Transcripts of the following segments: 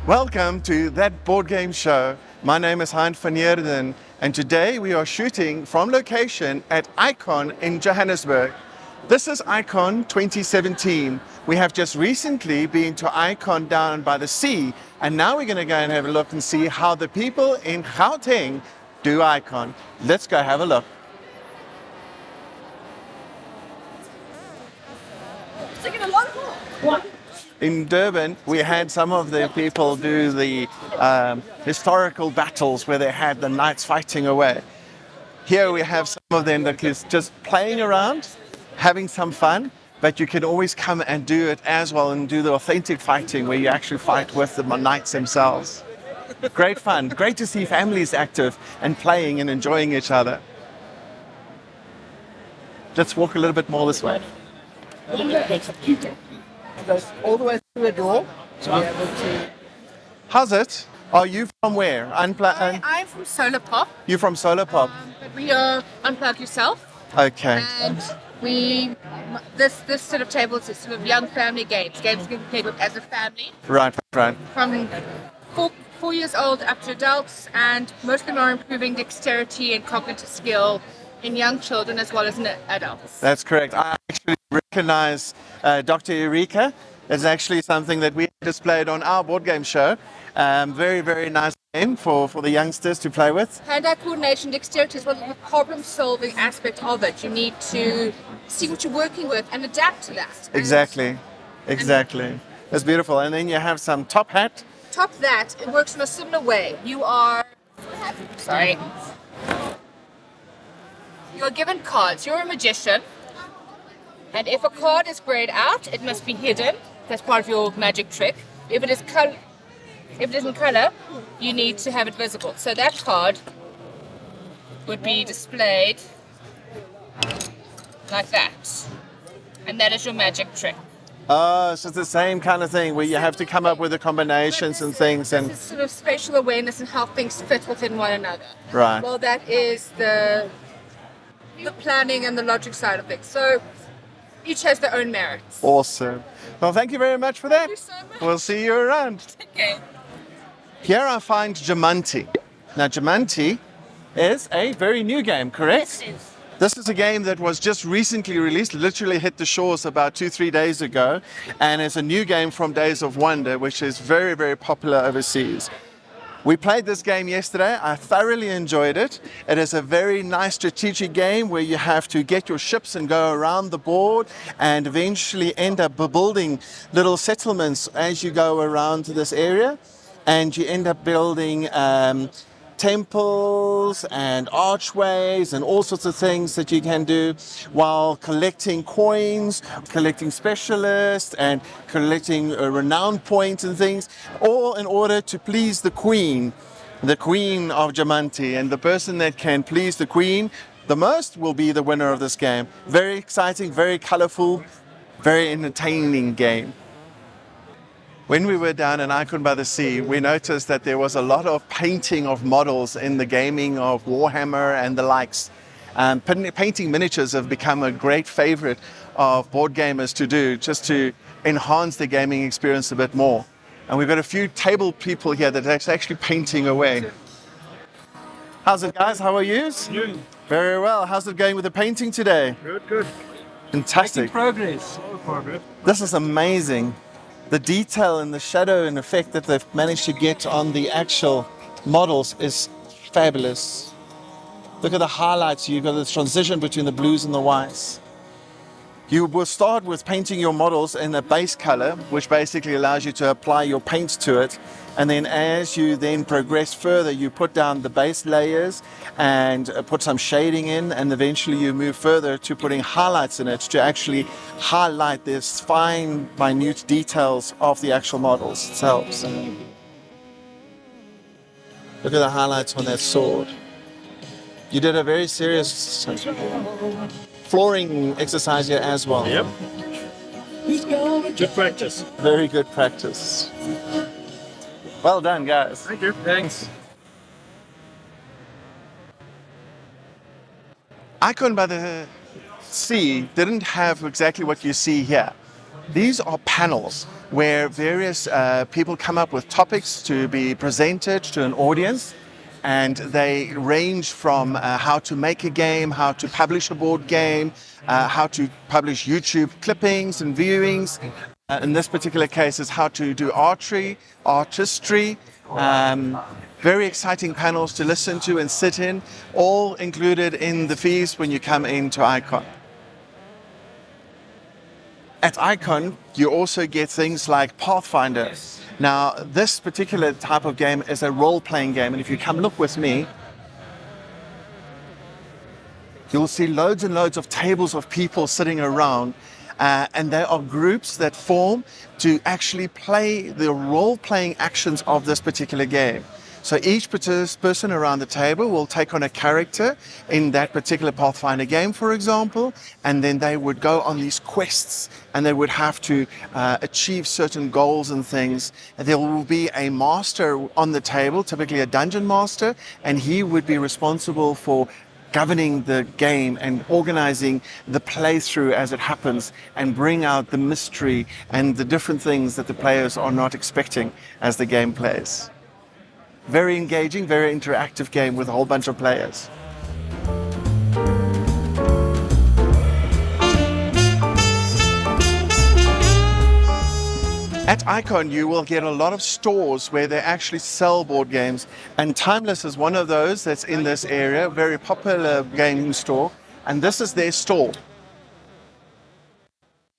Welcome to That Board Game Show. My name is Hein van Heerden, and today we are shooting from location at Icon in Johannesburg. This is Icon 2017. We have just recently been to Icon down by the sea, and now we're going to go and have a look and see how the people in Gauteng do Icon. Let's go have a look. In Durban, we had some of the people do the historical battles where they had the knights fighting away. Here we have some of them that is just playing around, having some fun, but you can always come and do it as well and do the authentic fighting where you actually fight with the knights themselves. Great fun. Great to see families active and playing and enjoying each other. Let's walk a little bit more this way. Goes all the way through the door to be able to. How's it? Are you from where? I'm from Solar Pop, You're from Solar Pop. but we are Unplug Yourself, Okay. and this sort of table is sort of young family games you can play with as a family, Right. from 4 years old up to adults, and most of them are improving dexterity and cognitive skill in young children as well as in adults. That's correct. I actually recognize Dr. Eureka. It's actually something that we displayed on our board game show. Very, very nice game for the youngsters to play with. Hand-eye coordination, dexterity is one of the problem-solving aspect of it. You need to see what you're working with and adapt to that. Exactly. That's beautiful. And then you have some top hat. Top that, it works in a similar way. You are given cards. You're a magician, and if a card is grayed out, it must be hidden. That's part of your magic trick. If it is in color, you need to have it visible. So that card would be displayed like that, and that is your magic trick. Oh, so it's the same kind of thing where you have to come up with the combinations and things. And This is sort of spatial awareness and how things fit within one another. right. Well, that is the planning and the logic side of things. So each has their own merits. Awesome. Well, thank you very much for that. Thank you so much. We'll see you around. Okay. Here I find Yamatai. Now, Yamatai is a very new game, correct? Yes, it is. This is a game that was just recently released, literally hit the shores about 2-3 days ago, and it's a new game from Days of Wonder, which is very, very popular overseas. We played this game yesterday. I thoroughly enjoyed it. It is a very nice strategic game where you have to get your ships and go around the board and eventually end up building little settlements as you go around to this area. And you end up building temples and archways and all sorts of things that you can do while collecting coins, collecting specialists and collecting renown points and things, all in order to please the queen of Yamatai. And the person that can please the queen the most will be the winner of this game. Very exciting, very colorful, very entertaining game. When we were down in Icon by the Sea, we noticed that there was a lot of painting of models in the gaming of Warhammer and the likes. Painting miniatures have become a great favorite of board gamers to do, just to enhance the gaming experience a bit more. And we've got a few table people here that are actually painting away. How's it, guys? How are you? Good. Very well. How's it going with the painting today? Good. Fantastic. Progress. Progress. This is amazing. The detail and the shadow and effect that they've managed to get on the actual models is fabulous. Look at the highlights. You've got the transition between the blues and the whites. You will start with painting your models in a base color, which basically allows you to apply your paint to it. And then as you then progress further, you put down the base layers and put some shading in, and eventually you move further to putting highlights in it to actually highlight this fine, minute details of the actual models itself. So, look at the highlights on that sword. You did a very serious flooring exercise here as well. Yep. Good practice. Very good practice. Well done, guys. Thank you. Thanks. Icon by the Sea didn't have exactly what you see here. These are panels. where various people come up with topics to be presented to an audience. And they range from how to make a game, how to publish a board game, how to publish YouTube clippings and viewings. In this particular case, is how to do artistry. Very exciting panels to listen to and sit in, all included in the fees when you come into Icon. At Icon, you also get things like Pathfinder. Now, this particular type of game is a role-playing game, and if you come look with me, you'll see loads and loads of tables of people sitting around, and there are groups that form to actually play the role-playing actions of this particular game. So each person around the table will take on a character in that particular Pathfinder game, for example, and then they would go on these quests and they would have to achieve certain goals and things. And there will be a master on the table, typically a dungeon master, and he would be responsible for governing the game and organizing the playthrough as it happens and bring out the mystery and the different things that the players are not expecting as the game plays. Very engaging, very interactive game with a whole bunch of players. At Icon, you will get a lot of stores where they actually sell board games, and Timeless is one of those that's in this area, a very popular gaming store, and this is their store.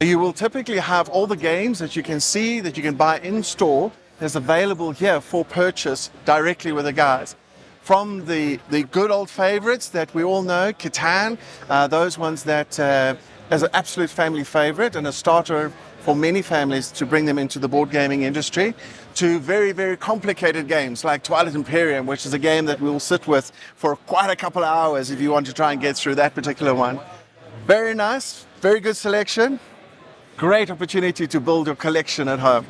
You will typically have all the games that you can see, that you can buy in store, is available here for purchase directly with the guys. From the good old favorites that we all know, Catan, those ones that as an absolute family favorite and a starter for many families to bring them into the board gaming industry, to very, very complicated games like Twilight Imperium, which is a game that we'll sit with for quite a couple of hours if you want to try and get through that particular one. Very nice, very good selection, great opportunity to build your collection at home.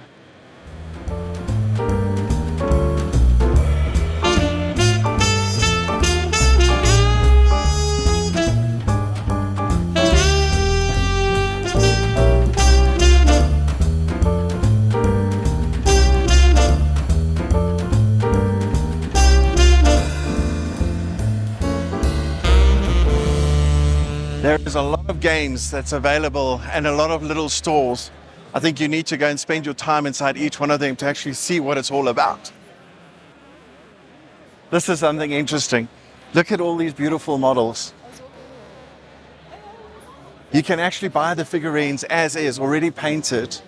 There is a lot of games that's available and a lot of little stores. I think you need to go and spend your time inside each one of them to actually see what it's all about. This is something interesting. Look at all these beautiful models. You can actually buy the figurines as is, already painted.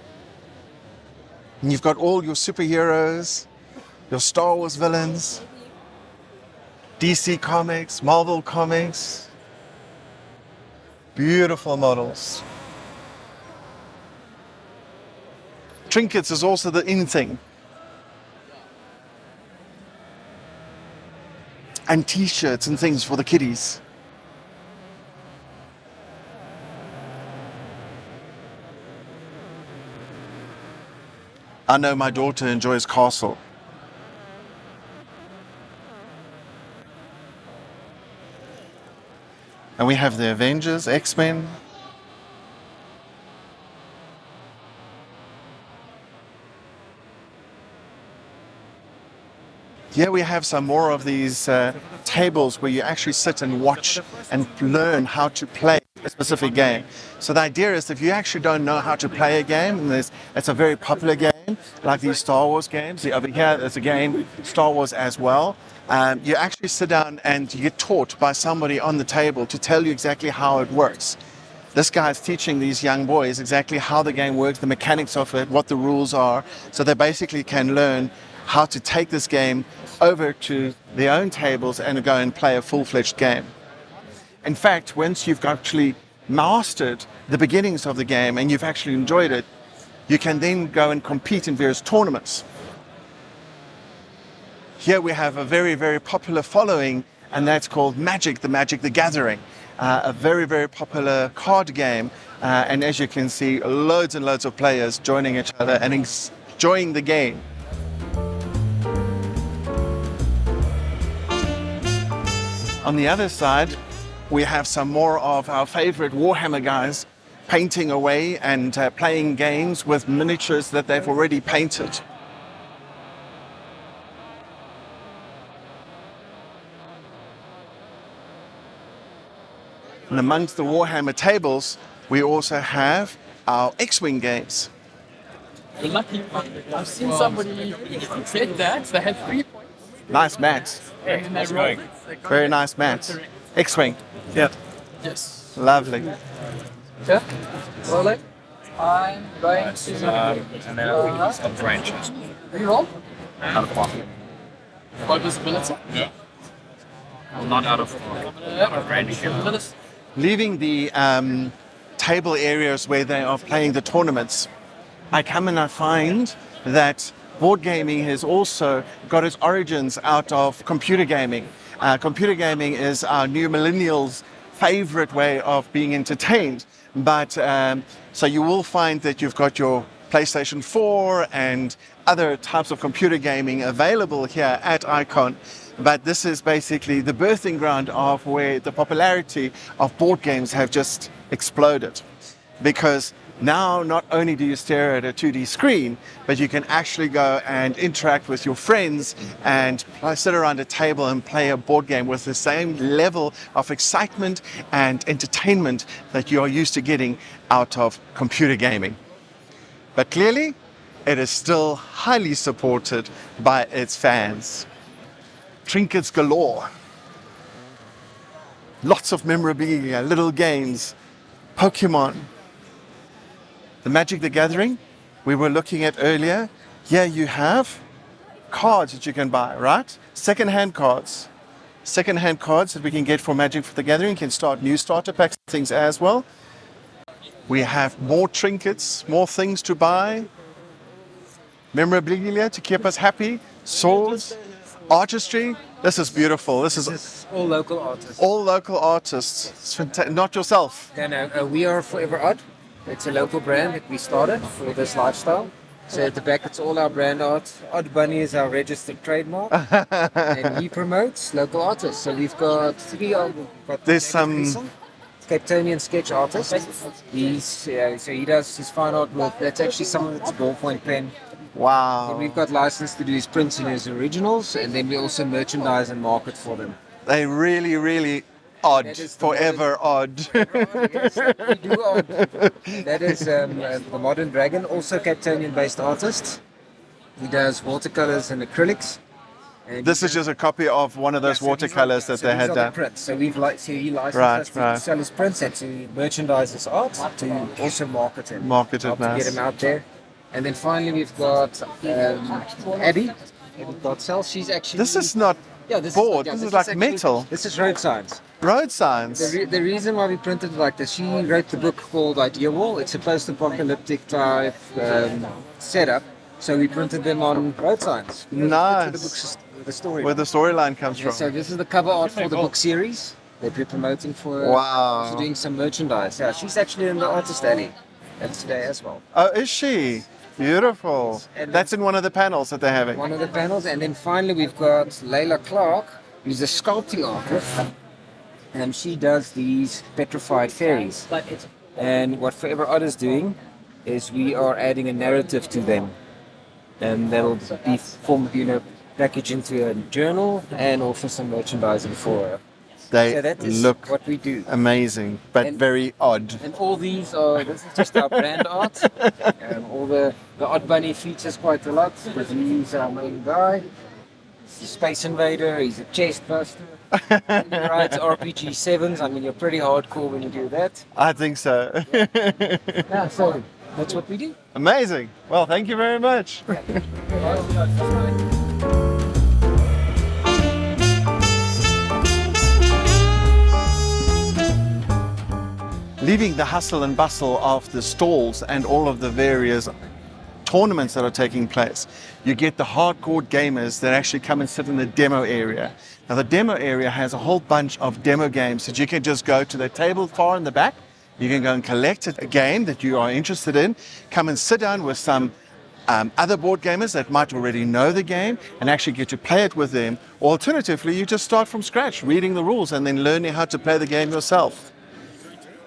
And you've got all your superheroes, your Star Wars villains, DC Comics, Marvel Comics. Beautiful models. Trinkets is also the in thing. And t-shirts and things for the kiddies. I know my daughter enjoys Castle. And we have the Avengers, X-Men. Here we have some more of these tables where you actually sit and watch and learn how to play a specific game. So the idea is if you actually don't know how to play a game, and it's a very popular game, like these Star Wars games. Over here, there's a game, Star Wars as well. You actually sit down and you get taught by somebody on the table to tell you exactly how it works. This guy's teaching these young boys exactly how the game works, the mechanics of it, what the rules are, so they basically can learn how to take this game over to their own tables and go and play a full-fledged game. In fact, once you've actually mastered the beginnings of the game and you've actually enjoyed it, you can then go and compete in various tournaments. Here we have a very, very popular following, and that's called Magic the Gathering. A very, very popular card game. And as you can see, loads and loads of players joining each other and enjoying the game. On the other side, we have some more of our favorite Warhammer guys painting away and playing games with miniatures that they've already painted. And amongst the Warhammer tables, we also have our X-Wing games. I've seen somebody did that. They had 3 points. Nice mats. And then they rolled. Very nice mats. X-Wing. Yeah. Yes. Lovely. Yeah. Well, I'm going to. And then I think it's up ranges. Reroll. Out of pocket. What visibility? Yeah. Well, not out of range. Leaving the table areas where they are playing the tournaments, I come and I find that board gaming has also got its origins out of computer gaming. Computer gaming is our new millennials' favorite way of being entertained. But so you will find that you've got your PlayStation 4 and other types of computer gaming available here at Icon. But this is basically the birthing ground of where the popularity of board games have just exploded. Because now not only do you stare at a 2D screen, but you can actually go and interact with your friends and sit around a table and play a board game with the same level of excitement and entertainment that you are used to getting out of computer gaming. But clearly, it is still highly supported by its fans. Trinkets galore. Lots of memorabilia, little games, Pokemon. The Magic the Gathering we were looking at earlier. Here you have cards that you can buy, right? Second-hand cards. Second-hand cards that we can get for Magic the Gathering. You can start new starter packs and things as well. We have more trinkets, more things to buy. Memorabilia to keep us happy. Swords. Artistry. This is beautiful. This is all local artists. all local artists. It's not yourself. No, we are Forever Odd. It's a local brand that we started for this lifestyle. So at the back, it's all our brand art. Odd Bunny is our registered trademark, and he promotes local artists. So we've got 3. There's some Capetonian sketch artist. So he does his fine art with. That's actually someone that's a ballpoint pen. wow. And we've got license to do his prints and his originals, and then we also merchandise and market for them. They really, really odd. That is the Forever odd. Yes, we do odd. That is the Modern Dragon, also Capetonian-based artist. He does watercolors and acrylics. And This is just a copy of one of those watercolors that they had done. done. Prints. So he licensed Right, us to right. sell his prints and to merchandise his art, to also market him. Market it, Help to nice. get him out there. And then finally we've got Abby. We've got Sel. She's actually. This is not this board. Is, This is like actually- metal. This is road signs. Road signs. The reason why we printed it like this, she wrote the book called Idea Wall. It's a post-apocalyptic type setup. So we printed them on road signs. Nice. The book's the story. Where the storyline comes Yeah, from. so this is the cover art for the book series that we're promoting for. Wow. Also doing some merchandise. Yeah, she's actually in the artist alley. That's today as well. Oh, is she? Beautiful. And That's in one of the panels that they're having. One of the panels, and then finally we've got Layla Clark, who's a sculpting artist, and she does these petrified fairies. And what Forever Odd is doing is we are adding a narrative to them, and that'll be formed, packaged into a journal and also some merchandising for her. They So that is look what we do. amazing, but And- very odd. And all these are, this is just our brand art. All the Odd Bunny features quite a lot, because he's our main guy. He's a Space Invader, he's a chest buster. He rides RPG 7s. I mean, you're pretty hardcore when you do that. I think so. Yeah, so that's what we do. Amazing. Well, thank you very much. Leaving the hustle and bustle of the stalls and all of the various tournaments that are taking place, you get the hardcore gamers that actually come and sit in the demo area. Now, the demo area has a whole bunch of demo games that you can just go to the table far in the back. You can go and collect a game that you are interested in, come and sit down with some other board gamers that might already know the game and actually get to play it with them. Alternatively, you just start from scratch, reading the rules and then learning how to play the game yourself.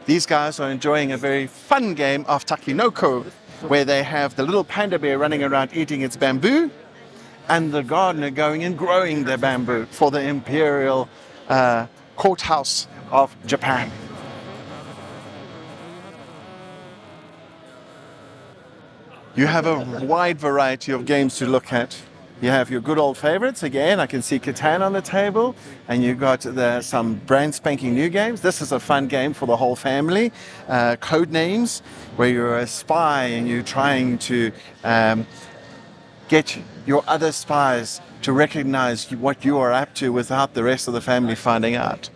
These guys are enjoying a very fun game of takinoko, where they have the little panda bear running around eating its bamboo, and the gardener going and growing their bamboo for the imperial courthouse of Japan. You have a wide variety of games to look at. You have your good old favorites. Again, I can see Catan on the table, and you've got some brand spanking new games. This is a fun game for the whole family. Codenames, where you're a spy and you're trying to get your other spies to recognize what you are up to without the rest of the family finding out.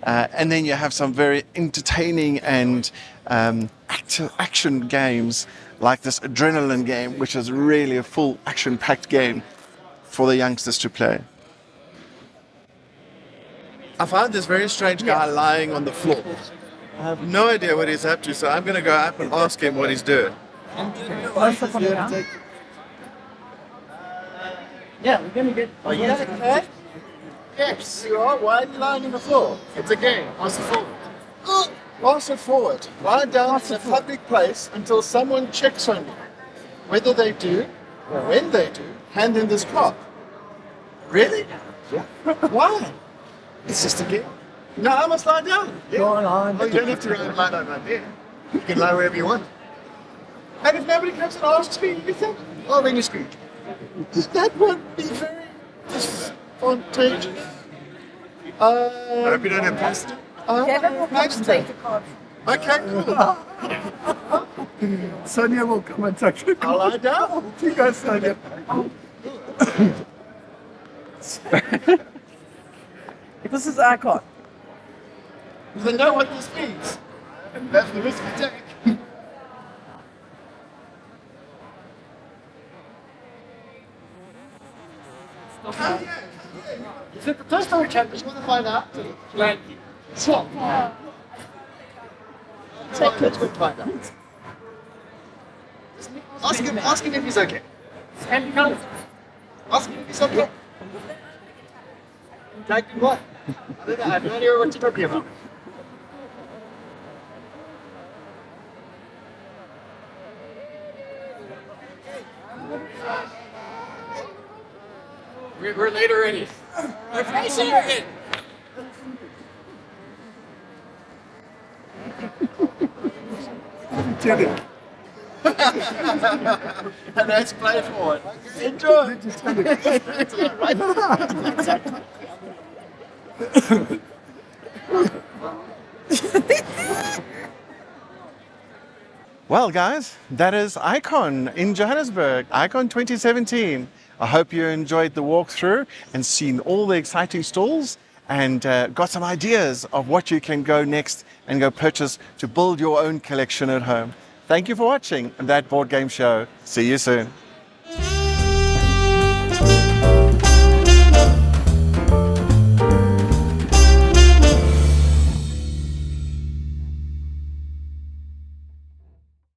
And then you have some very entertaining and action games, like this adrenaline game, which is really a full action-packed game for the youngsters to play. I found this very strange guy lying on the floor. I have no idea what he's up to, so I'm going to go up and ask him what he's doing. Yeah, we're gonna get. Are you okay? Yes, you are. Why are you lying on the floor? It's a game. Pass it forward. Pass it forward. Lie down in a public place until someone checks on you. Whether they do, or when they do, hand in this card. Really? Yeah. Why? It's just a game. No, I must lie down. Yeah. Go on. Oh, you don't have to lie down right there. You can lie wherever you want. And if nobody comes and asks me anything, I'll ring you Scrooge. That would be very disadvantageous. I hope you don't have pasta. Kevin will come and take the card. Okay, cool. Sonia will come and touch you. I'll lie down. You go, Sonia. This is Icon. They know what this means. And that's the risk we take. Is it the first time we chat? Just want to find out. Swap. Take it. Find out. Ask him if he's okay. Ask him if he's okay. Like what? I don't know. I have no idea what you're talking about. We're late already. See you again. And let's play for it. Enjoy. Exactly. Well, guys, that is Icon in Johannesburg, Icon 2017. I hope you enjoyed the walkthrough and seen all the exciting stalls and got some ideas of what you can go next and go purchase to build your own collection at home. Thank you for watching that board game show. See you soon.